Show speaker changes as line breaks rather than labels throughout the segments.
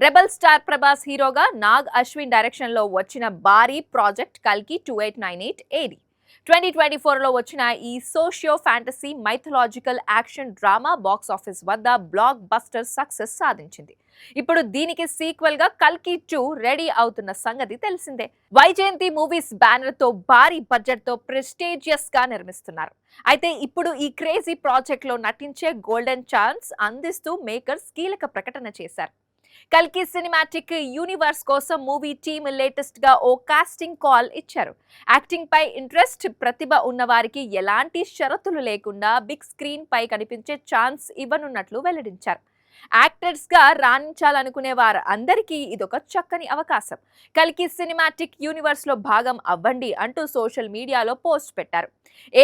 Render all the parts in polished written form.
Rebel star Prabhas హీరోగా Nag Ashwin direction లో వచ్చిన భారీ ప్రాజెక్ట్ కల్కి 2898 ఏడి 2024లో వచ్చిన ఈ socio fantasy mythological action drama box office వద్ద బ్లాక్ బస్టర్ సక్సెస్ సాధించింది. ఇప్పుడు దీనికి సీక్వెల్ గా కల్కి 2 రెడీ అవుతున్న సంగతి తెలిసిందే. వైజయంతి మూవీస్ బ్యానర్ తో భారీ బడ్జెట్ తో ప్రెస్టీజియస్ గా నిర్మిస్తున్నారు. అయితే ఇప్పుడు ఈ క్రేజీ ప్రాజెక్ట్ లో నటించే గోల్డెన్ ఛాన్స్ అందిస్తూ మేకర్స్ కీలక ప్రకటన చేశారు. కల్కి సినిమాటిక్ యూనివర్స్ కోసం మూవీ టీమ్ లేటెస్ట్ గా ఓ కాస్టింగ్ కాల్ ఇచ్చారు. యాక్టింగ్ పై ఇంట్రెస్ట్, ప్రతిభ ఉన్న వారికి ఎలాంటి షరతులు లేకుండా బిగ్ స్క్రీన్ పై కనిపించే ఛాన్స్ ఇవ్వనున్నట్లు వెల్లడించారు. యాక్టర్స్ గా రాణించాలనుకునే వారు అందరికీ ఇదొక చక్కని అవకాశం. కల్కి సినిమాటిక్ యూనివర్స్ లో భాగం అవ్వండి అంటూ సోషల్ మీడియాలో పోస్ట్ పెట్టారు.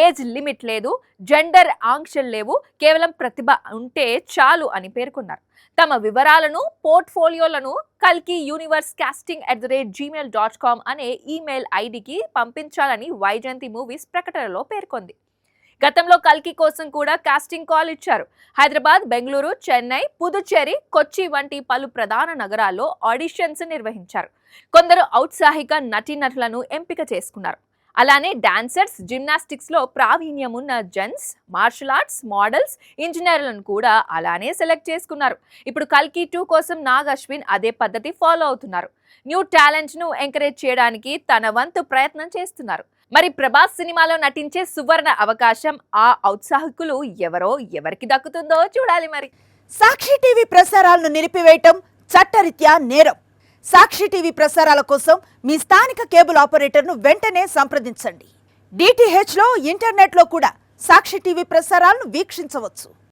ఏజ్ లిమిట్ లేదు, జెండర్ ఆంక్షలు లేవు, కేవలం ప్రతిభ ఉంటే చాలు అని పేర్కొన్నారు. తమ వివరాలను, పోర్ట్ఫోలియోలను కల్కి యూనివర్స్ casting@gmail.com అనే ఈమెయిల్ ఐడికి పంపించాలని వైజయంతి మూవీస్ ప్రకటనలో పేర్కొంది. గతంలో కల్కి కోసం కూడా కాస్టింగ్ కాల్ ఇచ్చారు. హైదరాబాద్, బెంగళూరు, చెన్నై, పుదుచ్చేరి, కొచ్చి వంటి పలు ప్రధాన నగరాల్లో ఆడిషన్స్ నిర్వహించారు. కొందరు ఔత్సాహిక నటీనటులను ఎంపిక చేసుకున్నారు. అలానే డాన్సర్స్, జిమ్నాస్టిక్స్ లో ప్రావీణ్యం ఉన్న జెంట్స్, మార్షల్ ఆర్ట్స్, మోడల్స్, ఇంజనీర్లను కూడా అలానే సెలెక్ట్ చేసుకున్నారు. ఇప్పుడు కల్కి 2 కోసం నాగ్ అశ్విన్ అదే పద్ధతి ఫాలో అవుతున్నారు. న్యూ టాలెంట్ ను ఎంకరేజ్ చేయడానికి తన వంతు ప్రయత్నం చేస్తున్నారు. మరి ప్రభాస్ సినిమాలో నటించే సువర్ణ అవకాశం ఆ ఔత్సాహికులు ఎవరికి దక్కుతుందో చూడాలి. మరి
సాక్షి టీవీ ప్రసారాలను నిలిపివేయటం చట్టరీత్యా నేరం. సాక్షి టీవీ ప్రసారాల కోసం మీ స్థానిక కేబుల్ ఆపరేటర్ను వెంటనే సంప్రదించండి. డిటిహెచ్లో, ఇంటర్నెట్లో కూడా సాక్షి టీవీ ప్రసారాలను వీక్షించవచ్చు.